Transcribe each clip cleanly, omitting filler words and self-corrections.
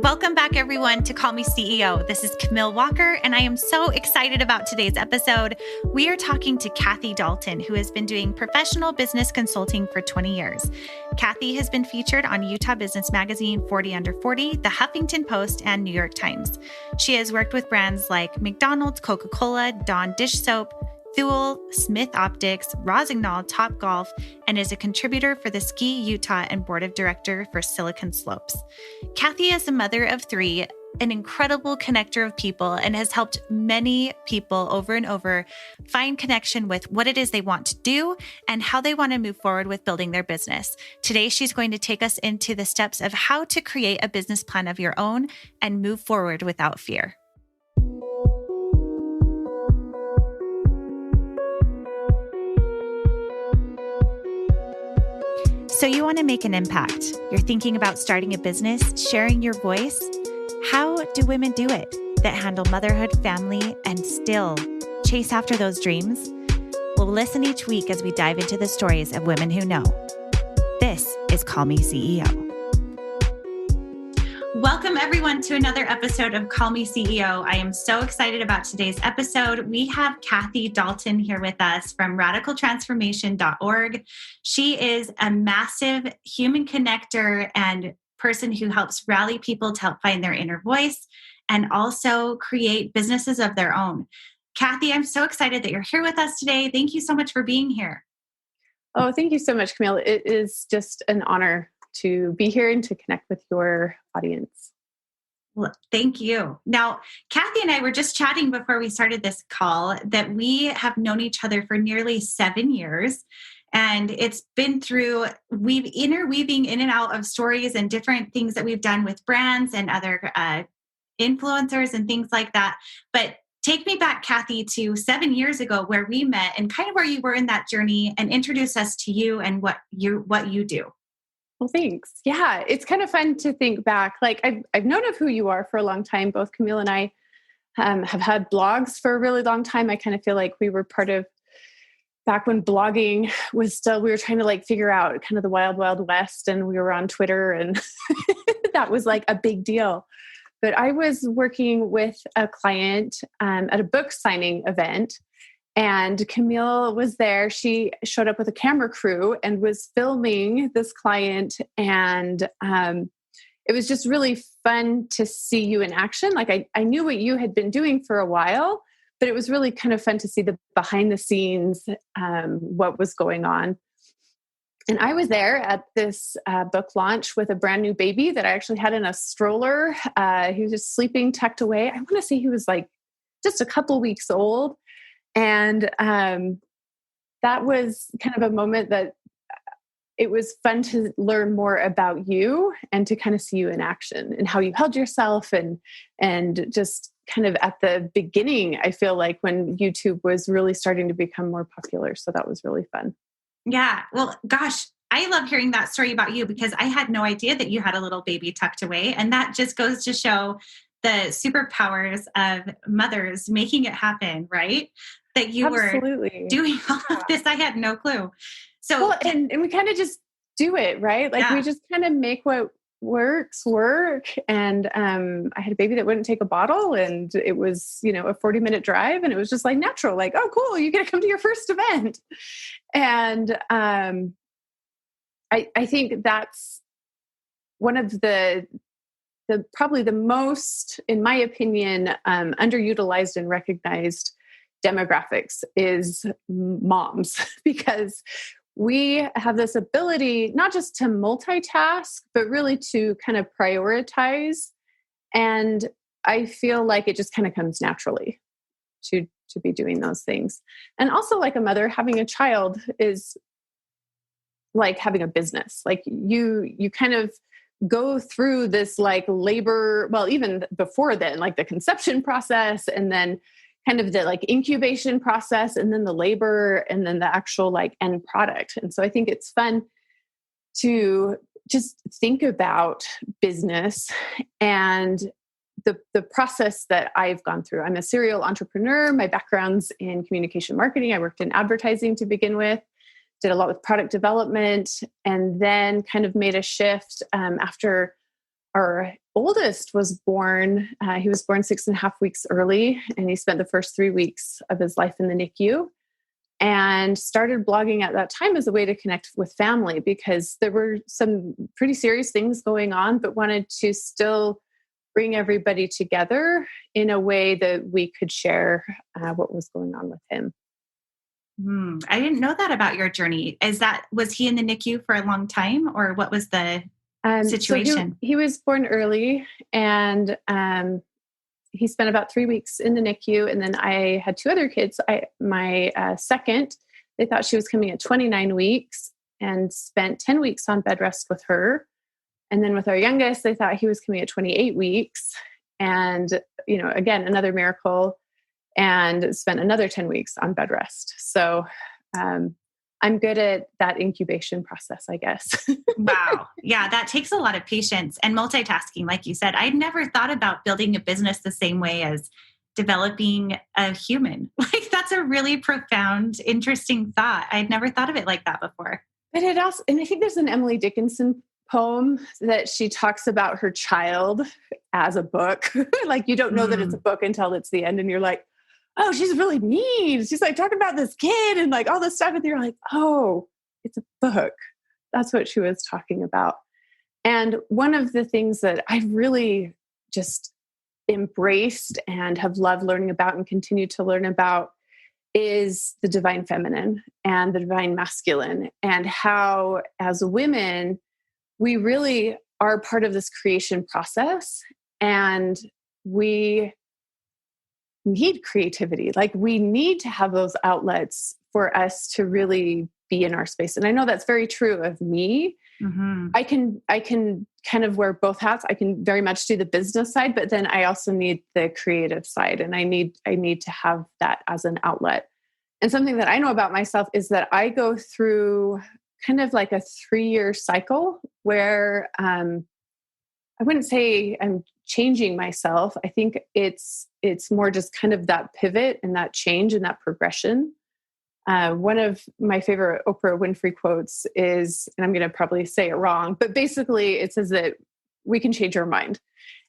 Welcome back, everyone, to Call Me CEO. This is Camille Walker, and I am so excited about today's episode. We are talking to Kathy Dalton, who has been doing professional business consulting for 20 years. Kathy has been featured on Utah Business Magazine, 40 Under 40, The Huffington Post, and New York Times. She has worked with brands like McDonald's, Coca-Cola, Dawn Dish Soap, Thule, Smith Optics, Rossignol, Topgolf, and is a contributor for the Ski Utah and board of director for Silicon Slopes. Kathy is a mother of three, an incredible connector of people, and has helped many people over and over find connection with what it is they want to do and how they want to move forward with building their business. Today, she's going to take us into the steps of how to create a business plan of your own and move forward without fear. So you want to make an impact. You're thinking about starting a business, sharing your voice. How do women do it that handle motherhood, family, and still chase after those dreams? We'll listen each week as we dive into the stories of women who know. This is Call Me CEO. Welcome, everyone, to another episode of Call Me CEO. I am so excited about today's episode. We have Kathy Dalton here with us from radicaltransformation.org. She is a massive human connector and person who helps rally people to help find their inner voice and also create businesses of their own. Kathy, I'm so excited that you're here with us today. Thank you so much for being here. Oh, thank you so much, Camille. It is just an honor to be here and to connect with your audience. Well, thank you. Now, Kathy and I were just chatting before we started this call that we have known each other for nearly 7 years. And it's been through interweaving in and out of stories and different things that we've done with brands and other influencers and things like that. But take me back, Kathy, to 7 years ago where we met and kind of where you were in that journey, and introduce us to you and what you do. Well, thanks. Yeah, it's kind of fun to think back. Like I've known of who you are for a long time. Both Camille and I have had blogs for a really long time. I kind of feel like we were part of back when blogging was still, we were trying to like figure out kind of the wild, wild west, and we were on Twitter, and that was like a big deal. But I was working with a client at a book signing event, and Camille was there. She showed up with a camera crew and was filming this client. And it was just really fun to see you in action. Like I knew what you had been doing for a while, but it was really kind of fun to see the behind the scenes, what was going on. And I was there at this book launch with a brand new baby that I actually had in a stroller. He was just sleeping tucked away. I want to say he was like just a couple weeks old. And that was kind of a moment that it was fun to learn more about you and to kind of see you in action and how you held yourself, and just kind of at the beginning, I feel like when YouTube was really starting to become more popular. So that was really fun. Yeah. Well, gosh, I love hearing that story about you because I had no idea that you had a little baby tucked away. And that just goes to show the superpowers of mothers making it happen, right? That you Absolutely. were doing all of this. I had no clue. So, and we kind of just do it, right? Like we just kind of make what works work. And I had a baby that wouldn't take a bottle, and it was, a 40-minute drive, and it was just like natural, like, oh, cool, you get to come to your first event. And I think that's one of the probably the most, in my opinion, underutilized and recognized demographics is moms, because we have this ability not just to multitask, but really to kind of prioritize. And I feel like it just kind of comes naturally to be doing those things. And also, like a mother, having a child is like having a business. Like you kind of go through this like labor, well, even before then, like the conception process, and then kind of the like incubation process, and then the labor, and then the actual like end product. And so I think it's fun to just think about business and the process that I've gone through. I'm a serial entrepreneur. My background's in communication marketing. I worked in advertising to begin with, did a lot with product development, and then kind of made a shift after our oldest was born, he was born 6.5 weeks early, and he spent the first 3 weeks of his life in the NICU, and started blogging at that time as a way to connect with family, because there were some pretty serious things going on, but wanted to still bring everybody together in a way that we could share what was going on with him. I didn't know that about your journey. Was he in the NICU for a long time, or what was the situation? So he was born early, and he spent about 3 weeks in the NICU. And then I had two other kids. My second, they thought she was coming at 29 weeks and spent 10 weeks on bed rest with her. And then with our youngest, they thought he was coming at 28 weeks. And, again, another miracle, and spent another 10 weeks on bed rest. So I'm good at that incubation process, I guess. Wow. Yeah, that takes a lot of patience and multitasking. Like you said, I'd never thought about building a business the same way as developing a human. Like, that's a really profound, interesting thought. I'd never thought of it like that before. But it also, and I think there's an Emily Dickinson poem that she talks about her child as a book. Like, you don't know that it's a book until it's the end, and you're like, oh, she's really mean. She's like talking about this kid and like all this stuff. And you're like, oh, it's a book. That's what she was talking about. And one of the things that I really just embraced and have loved learning about and continue to learn about is the divine feminine and the divine masculine, and how as women, we really are part of this creation process, and we need creativity. Like, we need to have those outlets for us to really be in our space. And I know that's very true of me. Mm-hmm. I can kind of wear both hats. I can very much do the business side, but then I also need the creative side, and I need to have that as an outlet. And something that I know about myself is that I go through kind of like a 3-year cycle where I wouldn't say I'm changing myself. I think it's more just kind of that pivot and that change and that progression. One of my favorite Oprah Winfrey quotes is, and I'm going to probably say it wrong, but basically it says that we can change our mind.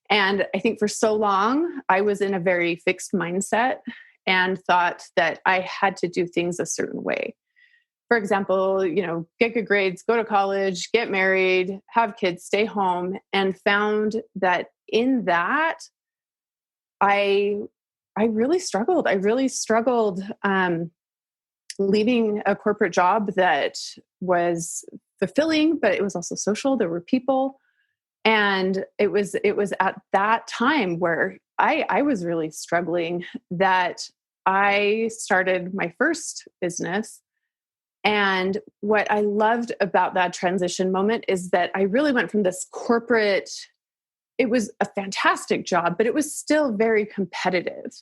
And I think for so long, I was in a very fixed mindset and thought that I had to do things a certain way. For example, get good grades, go to college, get married, have kids, stay home, and found that in that, I really struggled. I really struggled leaving a corporate job that was fulfilling, but it was also social. There were people. And it was at that time where I was really struggling that I started my first business. And what I loved about that transition moment is that I really went from this corporate, it was a fantastic job, but it was still very competitive,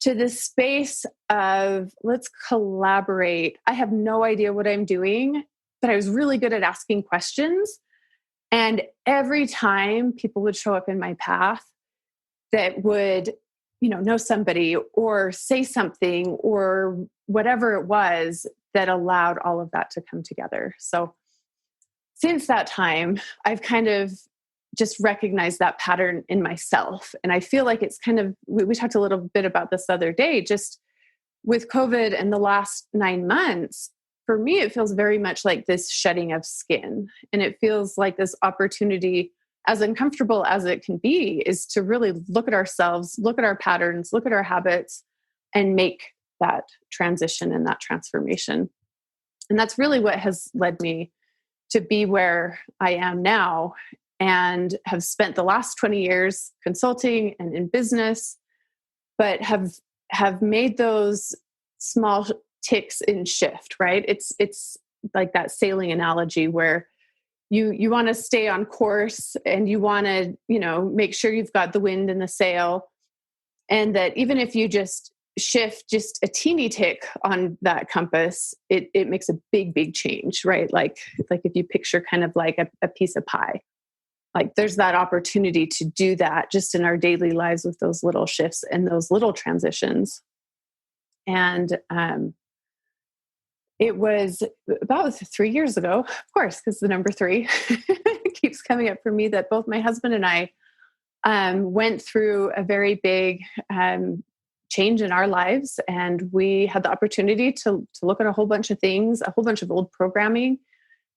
to this space of let's collaborate. I have no idea what I'm doing, but I was really good at asking questions. And every time people would show up in my path that would, know somebody or say something or whatever it was that allowed all of that to come together. So since that time, I've kind of just recognized that pattern in myself. And I feel like it's kind of, we talked a little bit about this the other day, just with COVID and the last 9 months, for me, it feels very much like this shedding of skin. And it feels like this opportunity, as uncomfortable as it can be, is to really look at ourselves, look at our patterns, look at our habits, and make that transition and that transformation. And that's really what has led me to be where I am now, and have spent the last 20 years consulting and in business, but have made those small ticks in shift, right? It's like that sailing analogy where you want to stay on course, and you want to, make sure you've got the wind in the sail. And that even if you just shift just a teeny tick on that compass, it makes a big, big change, right? Like if you picture kind of like a piece of pie, like there's that opportunity to do that just in our daily lives with those little shifts and those little transitions. And it was about 3 years ago, of course, because the number 3 keeps coming up for me that both my husband and I went through a very big change in our lives. And we had the opportunity to look at a whole bunch of things, a whole bunch of old programming,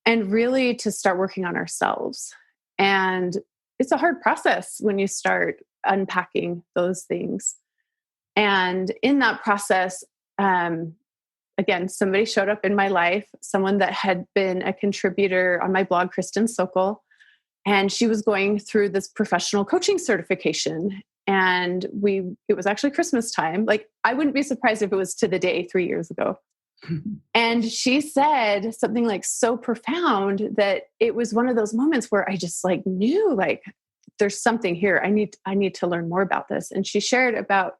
and really to start working on ourselves. And it's a hard process when you start unpacking those things. And in that process, again, somebody showed up in my life, someone that had been a contributor on my blog, Kristen Sokol, and she was going through this professional coaching certification. And it was actually Christmas time. Like, I wouldn't be surprised if it was to the day 3 years ago. And she said something like so profound that it was one of those moments where I just like knew, like, there's something here. I need to learn more about this. And she shared about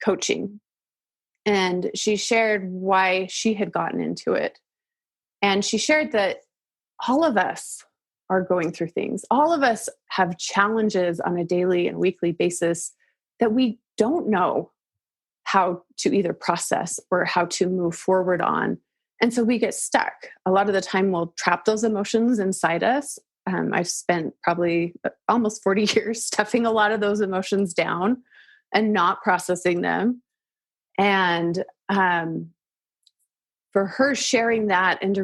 coaching, and she shared why she had gotten into it. And she shared that all of us are going through things. All of us have challenges on a daily and weekly basis that we don't know how to either process or how to move forward on. And so we get stuck. A lot of the time we'll trap those emotions inside us. I've spent probably almost 40 years stuffing a lot of those emotions down and not processing them. And for her sharing that and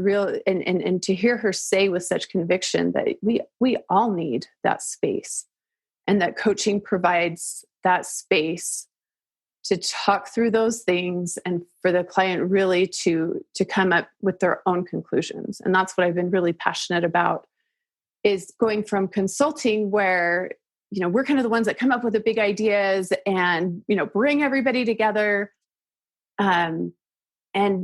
to hear her say with such conviction that we all need that space, and that coaching provides that space to talk through those things and for the client really to come up with their own conclusions. And that's what I've been really passionate about, is going from consulting where, we're kind of the ones that come up with the big ideas and, bring everybody together. And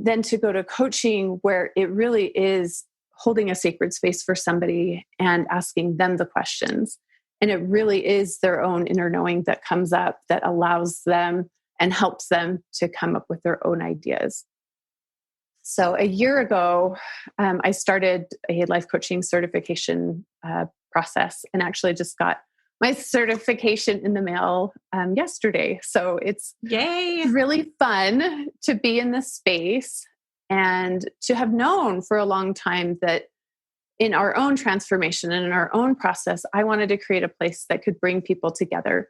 then to go to coaching where it really is holding a sacred space for somebody and asking them the questions. And it really is their own inner knowing that comes up that allows them and helps them to come up with their own ideas. So a year ago, I started a life coaching certification process, and actually just got my certification in the mail yesterday. So it's Yay. Really fun to be in this space and to have known for a long time that in our own transformation and in our own process, I wanted to create a place that could bring people together,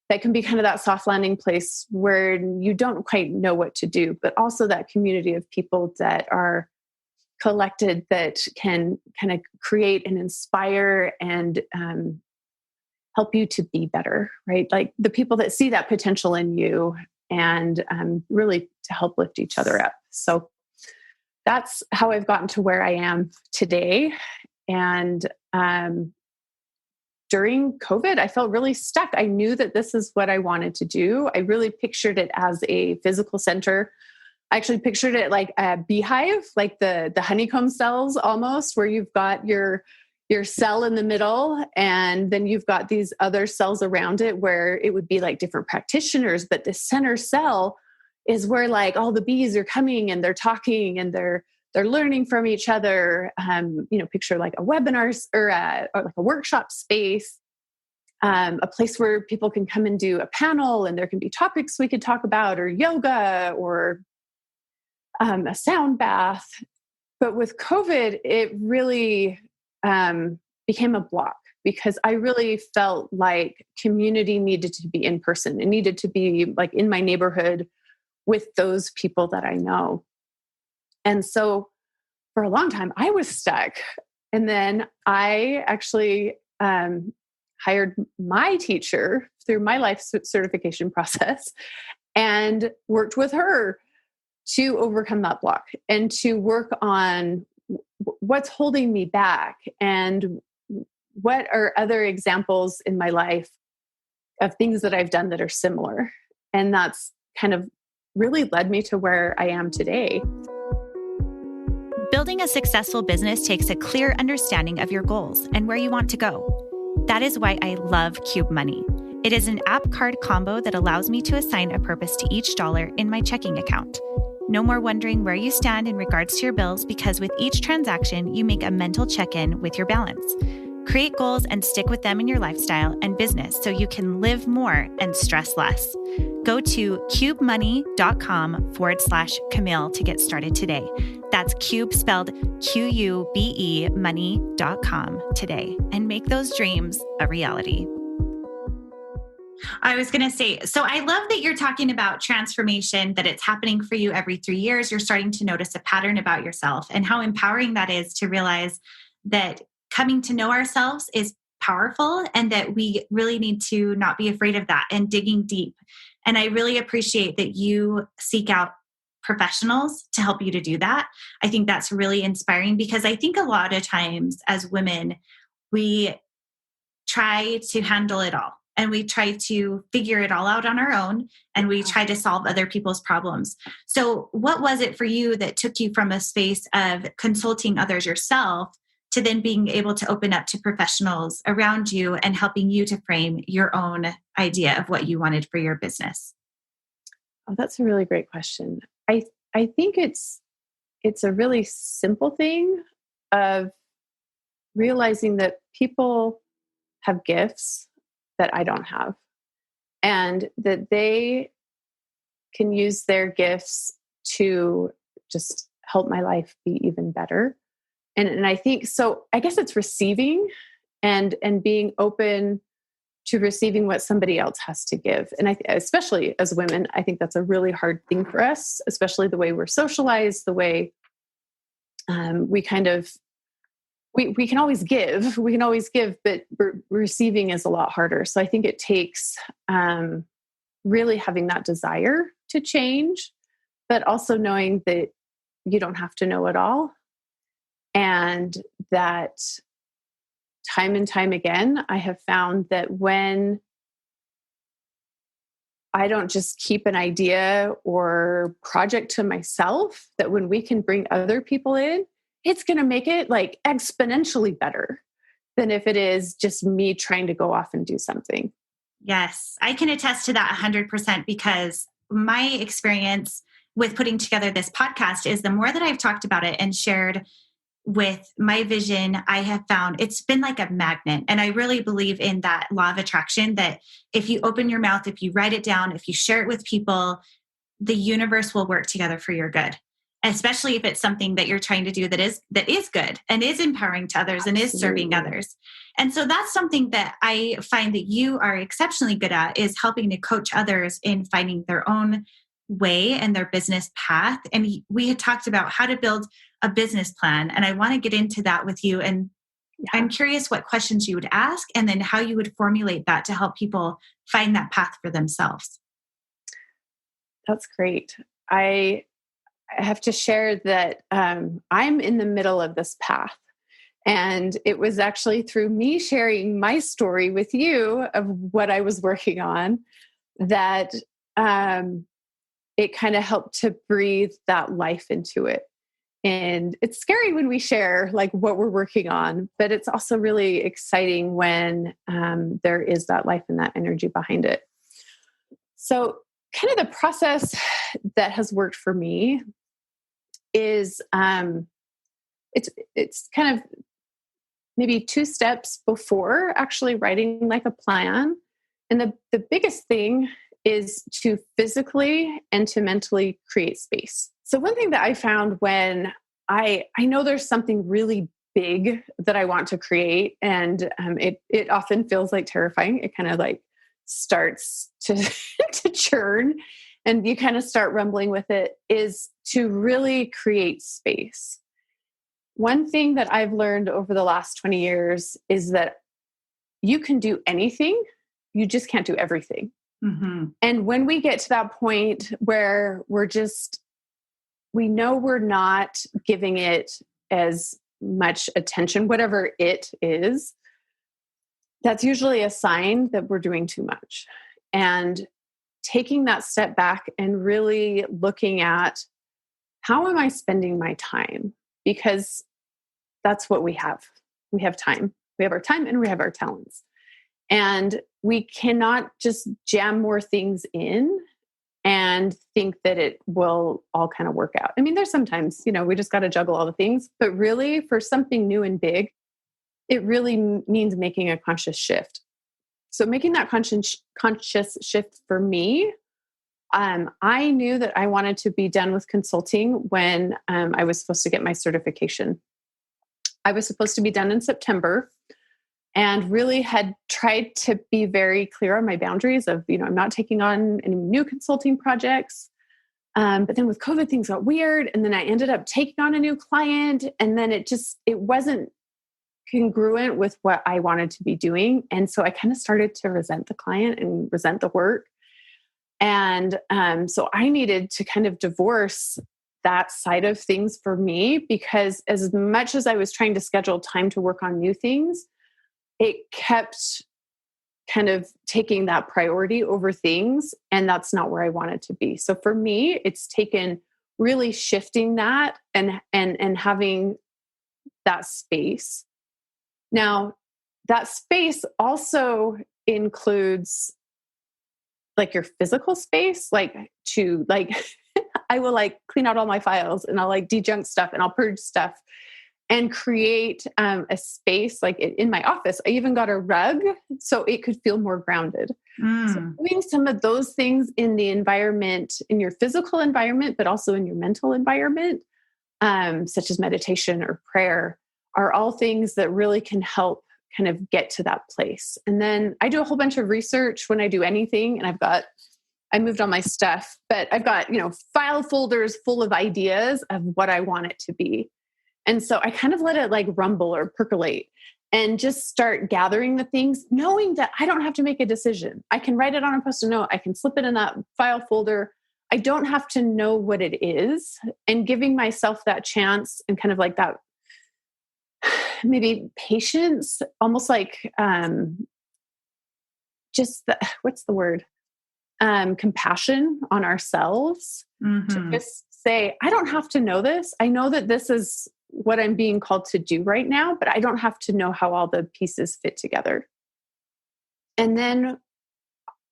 that can be kind of that soft landing place where you don't quite know what to do, but also that community of people that are collected, that can kind of create and inspire and help you to be better, right? Like the people that see that potential in you and really to help lift each other up. So that's how I've gotten to where I am today. And during COVID, I felt really stuck. I knew that this is what I wanted to do. I really pictured it as a physical center. I actually pictured it like a beehive, like the honeycomb cells almost, where you've got your cell in the middle, and then you've got these other cells around it where it would be like different practitioners, but the center cell is where like all the bees are coming and they're talking and they're learning from each other. Picture like a webinar or like a workshop space, a place where people can come and do a panel, and there can be topics we could talk about, or yoga, or a sound bath. But with COVID, it really became a block, because I really felt like community needed to be in person. It needed to be like in my neighborhood with those people that I know. And so for a long time, I was stuck. And then I actually hired my teacher through my life certification process and worked with her to overcome that block and to work on what's holding me back and what are other examples in my life of things that I've done that are similar. And that's kind of really led me to where I am today. Building a successful business takes a clear understanding of your goals and where you want to go. That is why I love Cube Money. It is an app card combo that allows me to assign a purpose to each dollar in my checking account. No more wondering where you stand in regards to your bills, because with each transaction, you make a mental check-in with your balance. Create goals and stick with them in your lifestyle and business so you can live more and stress less. Go to cubemoney.com/Camille to get started today. That's Cube spelled Qube money.com today, and make those dreams a reality. I was going to say, so I love that you're talking about transformation, that it's happening for you every 3 years. You're starting to notice a pattern about yourself, and how empowering that is to realize that coming to know ourselves is powerful, and that we really need to not be afraid of that and digging deep. And I really appreciate that you seek out professionals to help you to do that. I think that's really inspiring, because I think a lot of times as women, we try to handle it all. And we try to figure it all out on our own, and we try to solve other people's problems. So what was it for you that took you from a space of consulting others yourself to then being able to open up to professionals around you and helping you to frame your own idea of what you wanted for your business? Oh, that's a really great question. I think it's a really simple thing of realizing that people have gifts that I don't have, and that they can use their gifts to just help my life be even better. And I think, so I guess it's receiving and being open to receiving what somebody else has to give. And especially as women, I think that's a really hard thing for us, especially the way we're socialized, the way we kind of, we can always give, but receiving is a lot harder. So I think it takes really having that desire to change, but also knowing that you don't have to know it all. And that time and time again, I have found that when I don't just keep an idea or project to myself, that when we can bring other people in, it's going to make it like exponentially better than if it is just me trying to go off and do something. Yes, I can attest to that 100%, because my experience with putting together this podcast is the more that I've talked about it and shared with my vision, I have found it's been like a magnet. And I really believe in that law of attraction, that if you open your mouth, if you write it down, if you share it with people, the universe will work together for your good. Especially if it's something that you're trying to do that is good and is empowering to others. Absolutely. And is serving others. And so that's something that I find that you are exceptionally good at, is helping to coach others in finding their own way and their business path. And we had talked about how to build a business plan. And I want to get into that with you. And I'm curious what questions you would ask, and then how you would formulate that to help people find that path for themselves. That's great. I have to share that I'm in the middle of this path. And it was actually through me sharing my story with you of what I was working on that it kind of helped to breathe that life into it. And it's scary when we share like what we're working on, but it's also really exciting when there is that life and that energy behind it. So kind of the process that has worked for me is it's kind of maybe 2 steps before actually writing like a plan. And the biggest thing is to physically and to mentally create space. So one thing that I found when I know there's something really big that I want to create, and it often feels like terrifying. It kind of like starts to to churn, and you kind of start rumbling with it, is to really create space. One thing that I've learned over the last 20 years is that you can do anything, you just can't do everything. Mm-hmm. And when we get to that point where we know we're not giving it as much attention, whatever it is, that's usually a sign that we're doing too much. And taking that step back and really looking at, how am I spending my time? Because that's what we have. We have time. We have our time and we have our talents. And we cannot just jam more things in and think that it will all kind of work out. I mean, there's sometimes, we just got to juggle all the things, but really for something new and big, it really means making a conscious shift. So making that conscious shift for me, I knew that I wanted to be done with consulting when I was supposed to get my certification. I was supposed to be done in September, and really had tried to be very clear on my boundaries of, I'm not taking on any new consulting projects. But then with COVID, things got weird. And then I ended up taking on a new client. And then it wasn't congruent with what I wanted to be doing. And so I kind of started to resent the client and resent the work. And so I needed to kind of divorce that side of things for me, because as much as I was trying to schedule time to work on new things, it kept kind of taking that priority over things. And that's not where I wanted to be. So for me, it's taken really shifting that and having that space. Now, that space also includes like your physical space, I will clean out all my files, and I'll de-junk stuff, and I'll purge stuff and create a space in my office. I even got a rug so it could feel more grounded. So doing some of those things in the environment, in your physical environment, but also in your mental environment, such as meditation or prayer, are all things that really can help kind of get to that place. And then I do a whole bunch of research when I do anything, and I moved all my stuff, but I've got, file folders full of ideas of what I want it to be. And so I kind of let it rumble or percolate and just start gathering the things, knowing that I don't have to make a decision. I can write it on a Post-it note. I can slip it in that file folder. I don't have to know what it is, and giving myself that chance and kind of that maybe patience, almost what's the word? Compassion on ourselves to just say, I don't have to know this. I know that this is what I'm being called to do right now, but I don't have to know how all the pieces fit together. And then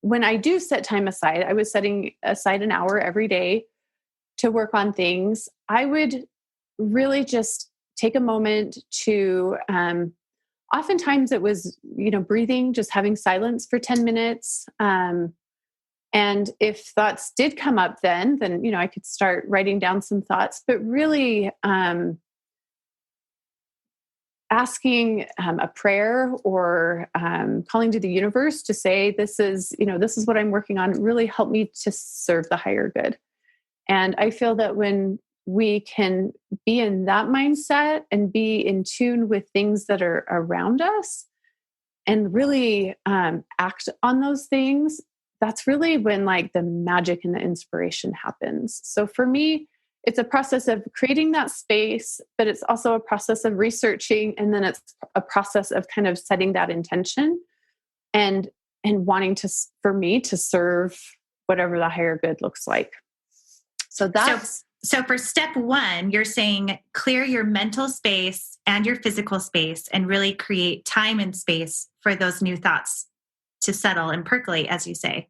when I do set time aside, I was setting aside an hour every day to work on things. I would really just take a moment to, oftentimes it was, breathing, just having silence for 10 minutes. And if thoughts did come up then, I could start writing down some thoughts, but really asking a prayer or calling to the universe to say, this is what I'm working on, really helped me to serve the higher good. And I feel that when we can be in that mindset and be in tune with things that are around us and really act on those things, that's really when the magic and the inspiration happens. So for me, it's a process of creating that space, but it's also a process of researching. And then it's a process of kind of setting that intention and wanting for me to serve whatever the higher good looks like. So for step one, you're saying clear your mental space and your physical space and really create time and space for those new thoughts to settle and percolate, as you say.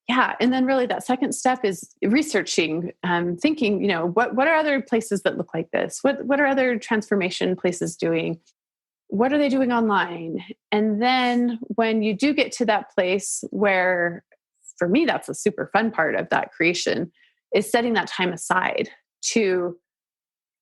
Yeah. And then really that second step is researching, thinking, what are other places that look like this? What are other transformation places doing? What are they doing online? And then when you do get to that place where, for me, that's a super fun part of that creation, is setting that time aside to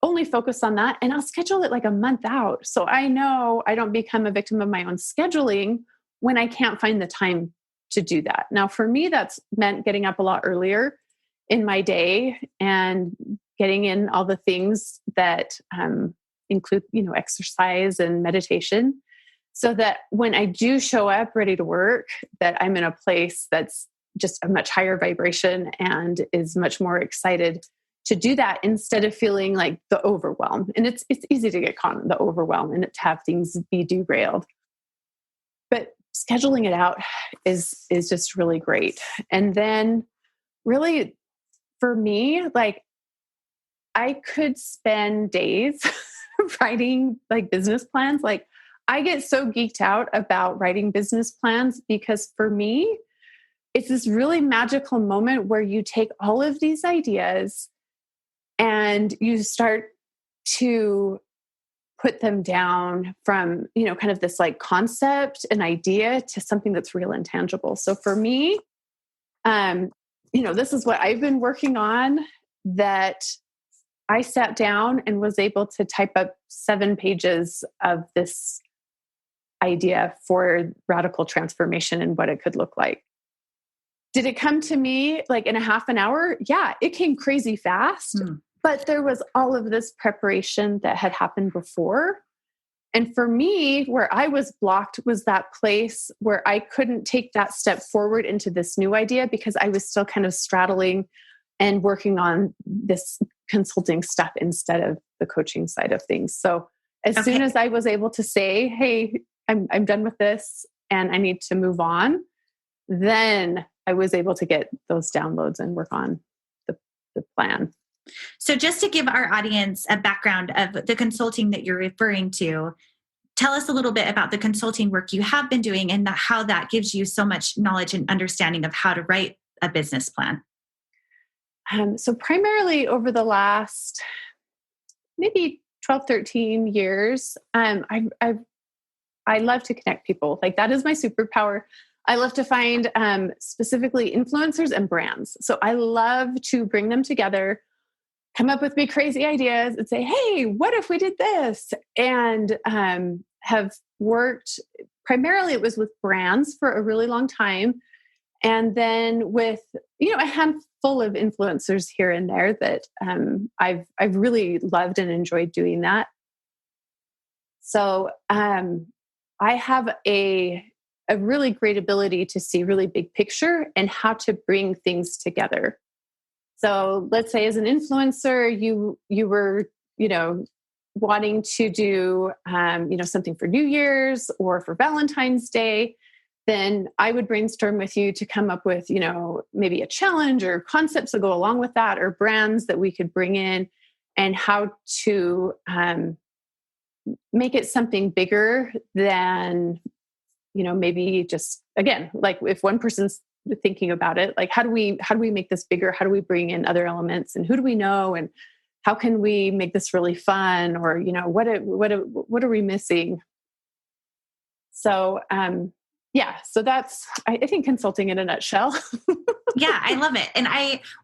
only focus on that. And I'll schedule it a month out. So I know I don't become a victim of my own scheduling when I can't find the time to do that. Now, for me, that's meant getting up a lot earlier in my day and getting in all the things that include, exercise and meditation, so that when I do show up ready to work, that I'm in a place that's just a much higher vibration and is much more excited to do that, instead of feeling the overwhelm. And it's easy to get caught in the overwhelm and to have things be derailed. But scheduling it out is just really great. And then really for me, I could spend days writing business plans. I get so geeked out about writing business plans, because for me, it's this really magical moment where you take all of these ideas and you start to put them down from, kind of this like concept and idea to something that's real and tangible. So for me, this is what I've been working on, that I sat down and was able to type up 7 pages of this idea for radical transformation and what it could look like. Did it come to me like in a half an hour? Yeah, it came crazy fast, but there was all of this preparation that had happened before. And for me, where I was blocked was that place where I couldn't take that step forward into this new idea because I was still kind of straddling and working on this consulting stuff instead of the coaching side of things. So as soon as I was able to say, hey, I'm done with this and I need to move on, then I was able to get those downloads and work on the plan. So just to give our audience a background of the consulting that you're referring to, tell us a little bit about the consulting work you have been doing and how that gives you so much knowledge and understanding of how to write a business plan. So primarily over the last maybe 12, 13 years, I love to connect people. Like that is my superpower. I love to find specifically influencers and brands. So I love to bring them together, come up with big crazy ideas and say, hey, what if we did this? And have worked, primarily it was with brands for a really long time. And then with, a handful of influencers here and there that I've really loved and enjoyed doing that. So I have a really great ability to see really big picture and how to bring things together. So let's say as an influencer, you were, wanting to do, something for New Year's or for Valentine's Day, then I would brainstorm with you to come up with, maybe a challenge or concepts that go along with that, or brands that we could bring in, and how to make it something bigger than, maybe just, again, like if one person's thinking about it, like how do we make this bigger? How do we bring in other elements, and who do we know, and how can we make this really fun? Or, what are we missing? So, so that's, I think, consulting in a nutshell. Yeah, I love it. And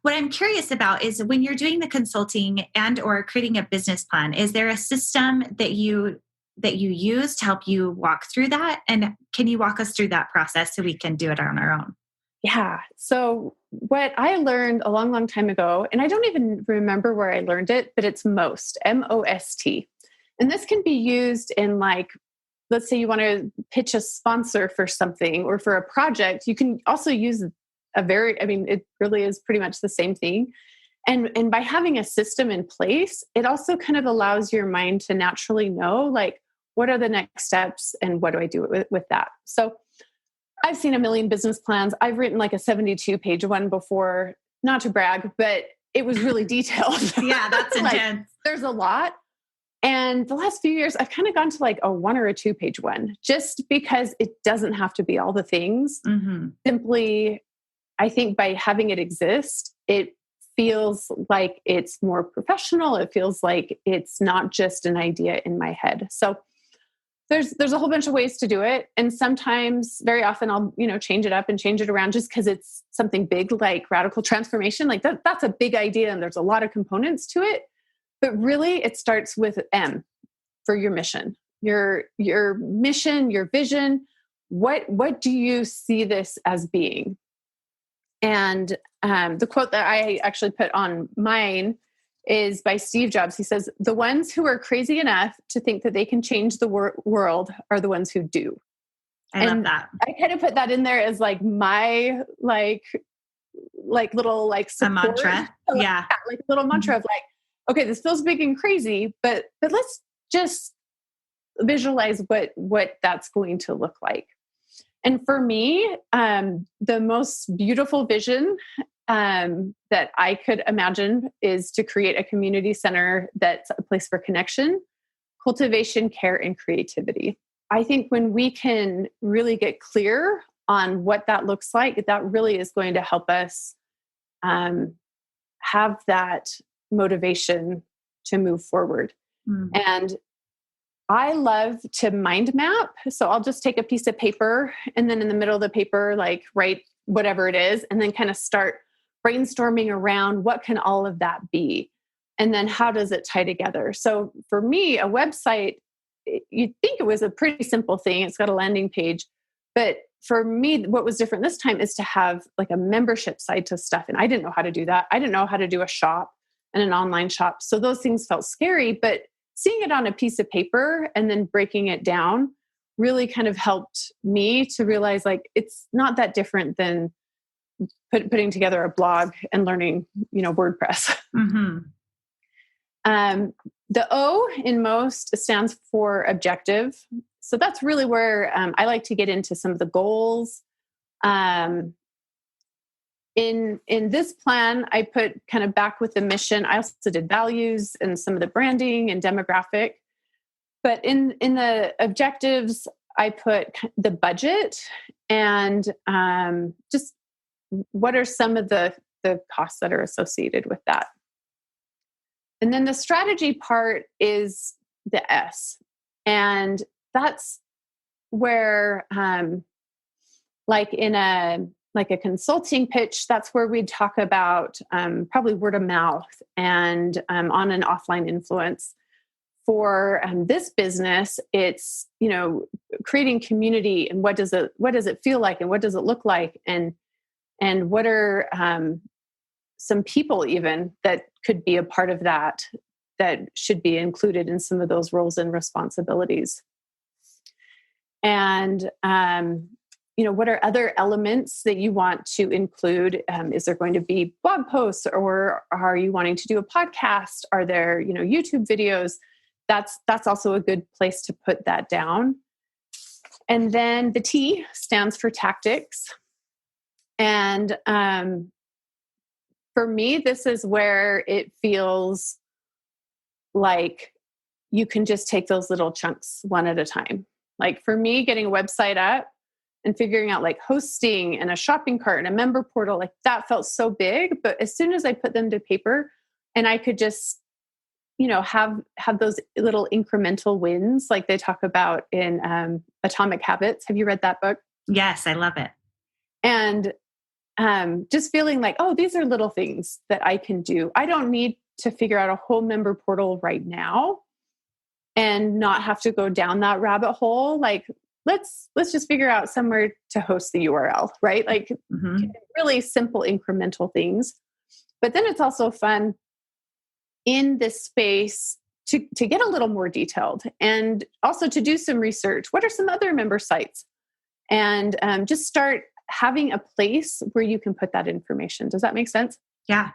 what I'm curious about is when you're doing the consulting and or creating a business plan, is there a system that you use to help you walk through that? And can you walk us through that process so we can do it on our own? Yeah. So what I learned a long, long time ago, and I don't even remember where I learned it, but it's M.O.S.T, M-O-S-T. And this can be used in let's say you want to pitch a sponsor for something or for a project. You can also use it really is pretty much the same thing. And by having a system in place, it also kind of allows your mind to naturally know, what are the next steps and what do I do with that? So I've seen a million business plans. I've written a 72-page one before, not to brag, but it was really detailed. Yeah, that's intense. There's a lot. And the last few years, I've kind of gone to a 1 or a 2-page one, just because it doesn't have to be all the things. Mm-hmm. Simply, I think by having it exist, it feels like it's more professional. It feels like it's not just an idea in my head. So there's a whole bunch of ways to do it. And sometimes, very often, I'll, change it up and change it around just because it's something big like radical transformation. That's a big idea and there's a lot of components to it. But really, it starts with M for your mission, your mission, your vision. What do you see this as being? And the quote that I actually put on mine is by Steve Jobs. He says, "The ones who are crazy enough to think that they can change the world are the ones who do." I love that. I kind of put that in there as my little support. A mantra. Yeah. Like a little mantra of okay, this feels big and crazy, but let's just visualize what that's going to look like. And for me, the most beautiful vision that I could imagine is to create a community center that's a place for connection, cultivation, care, and creativity. I think when we can really get clear on what that looks like, that really is going to help us have that motivation to move forward. And I love to mind map. So I'll just take a piece of paper and then in the middle of the paper, like write whatever it is, and then kind of start brainstorming around what can all of that be? And then how does it tie together? So for me, a website, you'd think it was a pretty simple thing. It's got a landing page. But for me, what was different this time is to have like a membership side to stuff. And I didn't know how to do that. I didn't know how to do a shop and an online shop. So those things felt scary, but seeing it on a piece of paper and then breaking it down really kind of helped me to realize like, it's not that different than putting together a blog and learning, WordPress. Mm-hmm. The O in M.O.S.T stands for objective. So that's really where I like to get into some of the goals. In this plan, I put kind of back with the mission. I also did values and some of the branding and demographic. But in the objectives, I put the budget and just what are some of the costs that are associated with that. And then the strategy part is the S. And that's where, like a consulting pitch, that's where we talk about probably word of mouth and on and offline influence. For this business, it's, creating community and what does it feel like and what does it look like and what are some people even that could be a part of that should be included in some of those roles and responsibilities. And, what are other elements that you want to include? Is there going to be blog posts or are you wanting to do a podcast? Are there, YouTube videos? That's also a good place to put that down. And then the T stands for tactics. And, for me, this is where it feels like you can just take those little chunks one at a time. Like for me, getting a website up and figuring out like hosting and a shopping cart and a member portal, like that felt so big. But as soon as I put them to paper and I could just, have those little incremental wins, like they talk about in Atomic Habits. Have you read that book? Yes, I love it. And just feeling like, oh, these are little things that I can do. I don't need to figure out a whole member portal right now and not have to go down that rabbit hole. Like, let's just figure out somewhere to host the URL, right? Like really simple incremental things. But then it's also fun in this space to get a little more detailed and also to do some research. What are some other member sites? And just start having a place where you can put that information. Does that make sense? Yeah.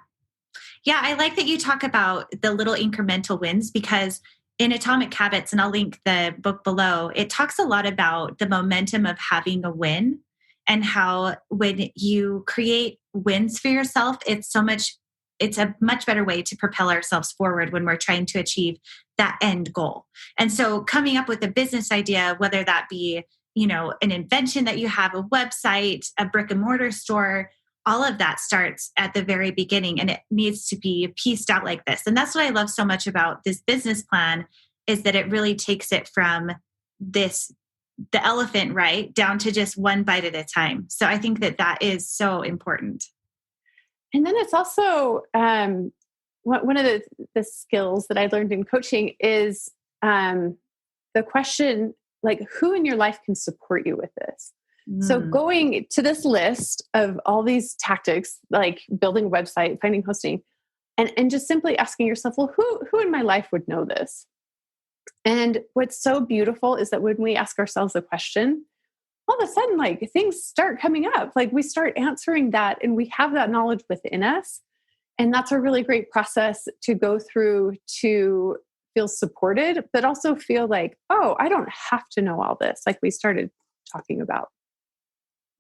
Yeah. I like that you talk about the little incremental wins because in Atomic Habits, and I'll link the book below, it talks a lot about the momentum of having a win and how when you create wins for yourself, it's a much better way to propel ourselves forward when we're trying to achieve that end goal. And so coming up with a business idea, whether that be an invention that you have, a website, a brick and mortar store, all of that starts at the very beginning and it needs to be pieced out like this. And that's what I love so much about this business plan is that it really takes it from the elephant, right, down to just one bite at a time. So I think that is so important. And then it's also one of the skills that I learned in coaching is the question, like, who in your life can support you with this? So going to this list of all these tactics, like building a website, finding hosting, and just simply asking yourself, well, who in my life would know this? And what's so beautiful is that when we ask ourselves the question, all of a sudden, like things start coming up, like we start answering that and we have that knowledge within us. And that's a really great process to go through to feel supported, but also feel like, oh, I don't have to know all this, like we started talking about.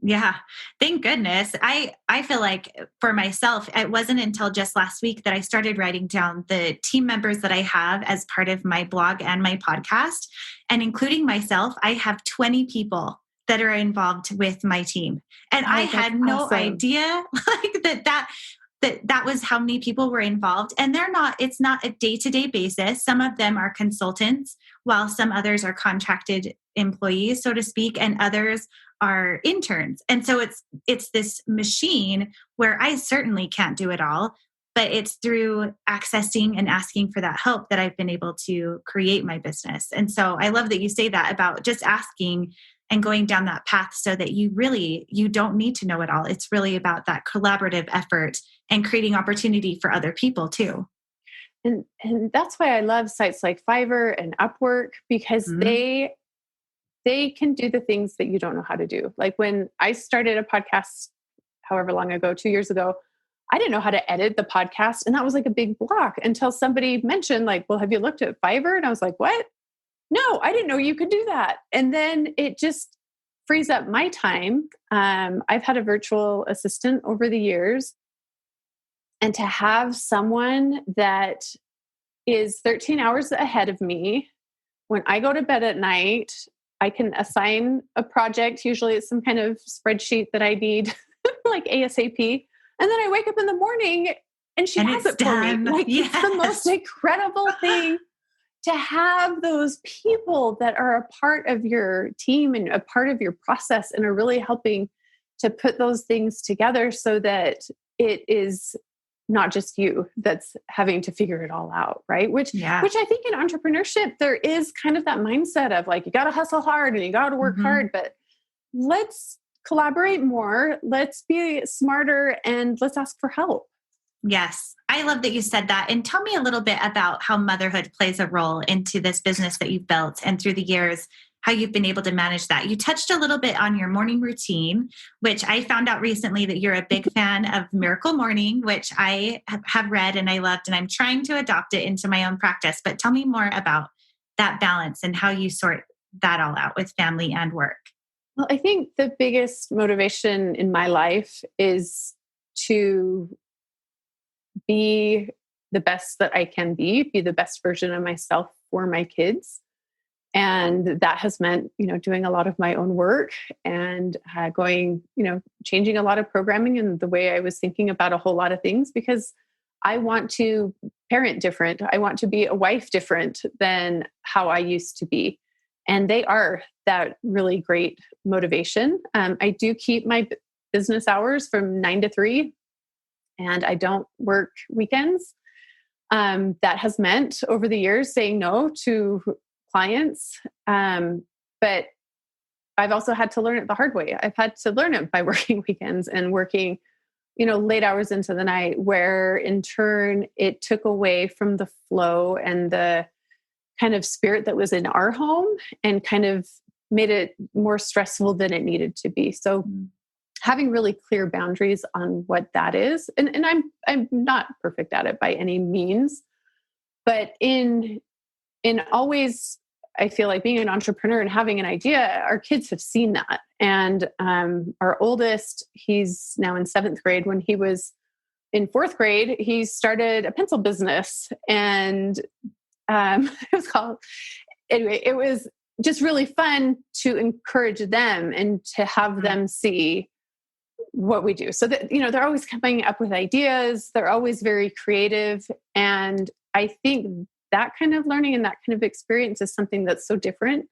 Yeah. Thank goodness. I feel like for myself, it wasn't until just last week that I started writing down the team members that I have as part of my blog and my podcast. And including myself, I have 20 people that are involved with my team. And I had no idea like that that was how many people were involved. And it's not a day-to-day basis. Some of them are consultants, while some others are contracted employees, so to speak, and others are interns. And so it's this machine where I certainly can't do it all, but it's through accessing and asking for that help that I've been able to create my business. And so I love that you say that about just asking and going down that path, so that you don't need to know it all. It's really about that collaborative effort and creating opportunity for other people too. And that's why I love sites like Fiverr and Upwork, because they can do the things that you don't know how to do. Like when I started a podcast, however long ago, 2 years ago, I didn't know how to edit the podcast. And that was like a big block until somebody mentioned like, well, have you looked at Fiverr? And I was like, what? No, I didn't know you could do that. And then it just frees up my time. I've had a virtual assistant over the years. And to have someone that is 13 hours ahead of me, when I go to bed at night, I can assign a project. Usually it's some kind of spreadsheet that I need, like ASAP. And then I wake up in the morning and she has it for me. Like, yes. It's the most incredible thing to have those people that are a part of your team and a part of your process and are really helping to put those things together so that it is not just you that's having to figure it all out, right? Which I think in entrepreneurship, there is kind of that mindset of like, you got to hustle hard and you got to work hard, but let's collaborate more. Let's be smarter and let's ask for help. Yes. I love that you said that. And tell me a little bit about how motherhood plays a role into this business that you've built, and through the years, how you've been able to manage that. You touched a little bit on your morning routine, which I found out recently that you're a big fan of Miracle Morning, which I have read and I loved, and I'm trying to adopt it into my own practice. But tell me more about that balance and how you sort that all out with family and work. Well, I think the biggest motivation in my life is to be the best that I can be the best version of myself for my kids. And that has meant, doing a lot of my own work and changing a lot of programming and the way I was thinking about a whole lot of things, because I want to parent different. I want to be a wife different than how I used to be. And they are that really great motivation. I do keep my business hours from 9 to 3, and I don't work weekends. That has meant over the years saying no to clients. But I've also had to learn it the hard way. I've had to learn it by working weekends and working, late hours into the night, where in turn it took away from the flow and the kind of spirit that was in our home and kind of made it more stressful than it needed to be. So having really clear boundaries on what that is, and I'm not perfect at it by any means, but in always, I feel like being an entrepreneur and having an idea, our kids have seen that. And our oldest, he's now in 7th grade. When he was in 4th grade, he started a pencil business, and it was just really fun to encourage them and to have them see what we do. So that, they're always coming up with ideas. They're always very creative. And I think that kind of learning and that kind of experience is something that's so different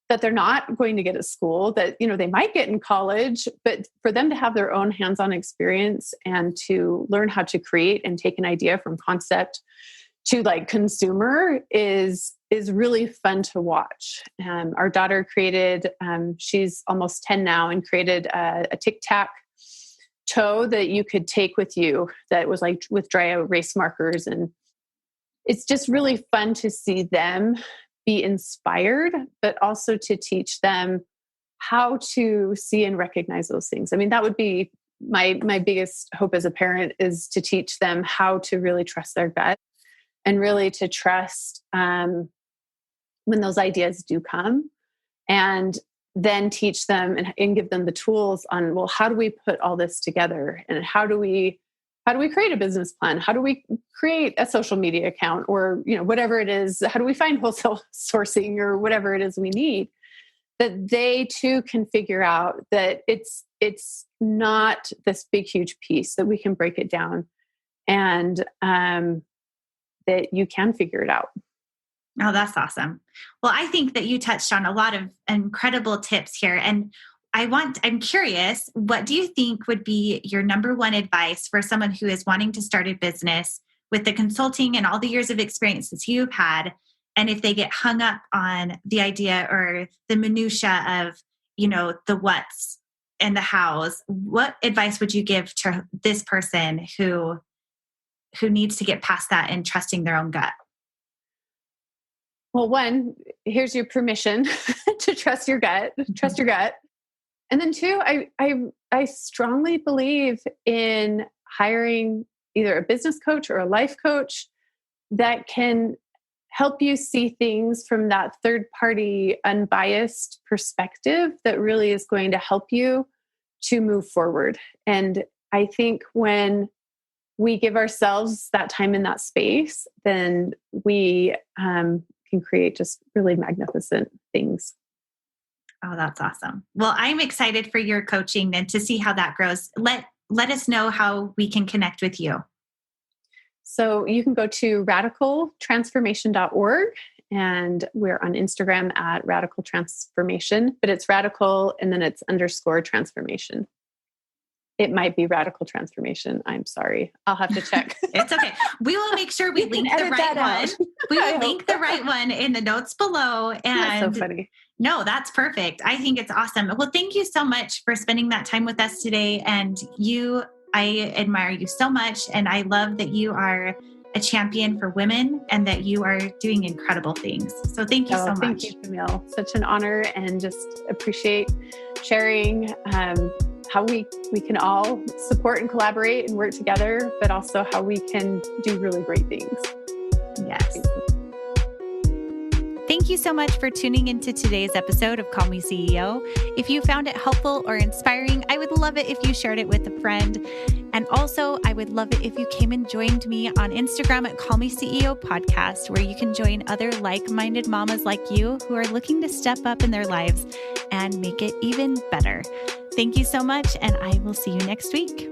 that they're not going to get at school, that, they might get in college, but for them to have their own hands-on experience and to learn how to create and take an idea from concept to like consumer is really fun to watch. Our daughter created, she's almost 10 now, and created a tic-tac toe that you could take with you that was like with dry erase markers. And it's just really fun to see them be inspired, but also to teach them how to see and recognize those things. I mean, that would be my biggest hope as a parent, is to teach them how to really trust their gut and really to trust when those ideas do come, and then teach them and give them the tools on, well, how do we put all this together? And how do we create a business plan? How do we create a social media account, or, whatever it is? How do we find wholesale sourcing or whatever it is we need? That they too can figure out that it's not this big, huge piece, that we can break it down and that you can figure it out. Oh, that's awesome. Well, I think that you touched on a lot of incredible tips here. And I'm curious, what do you think would be your number one advice for someone who is wanting to start a business with the consulting and all the years of experiences you've had? And if they get hung up on the idea or the minutia of, the what's and the hows, what advice would you give to this person who needs to get past that and trusting their own gut? Well, one, here's your permission to trust your gut. Trust your gut. And then two, I strongly believe in hiring either a business coach or a life coach that can help you see things from that third party, unbiased perspective that really is going to help you to move forward. And I think when we give ourselves that time in that space, then we can create just really magnificent things. Oh, that's awesome. Well, I'm excited for your coaching and to see how that grows. Let us know how we can connect with you. So you can go to radicaltransformation.org, and we're on Instagram at Radical Transformation, but it's radical and then it's _transformation. It might be Radical Transformation. I'm sorry. I'll have to check. It's okay. We will make sure we link the right one. We will link the right one in the notes below. And that's so funny. No, that's perfect. I think it's awesome. Well, thank you so much for spending that time with us today. And I admire you so much. And I love that you are a champion for women and that you are doing incredible things. So thank you so much. Thank you, Camille. Such an honor, and just appreciate sharing how we can all support and collaborate and work together, but also how we can do really great things. Yes. Thank you so much for tuning into today's episode of Call Me CEO. If you found it helpful or inspiring, I would love it if you shared it with a friend. And also, I would love it if you came and joined me on Instagram at Call Me CEO Podcast, where you can join other like-minded mamas like you who are looking to step up in their lives and make it even better. Thank you so much, and I will see you next week.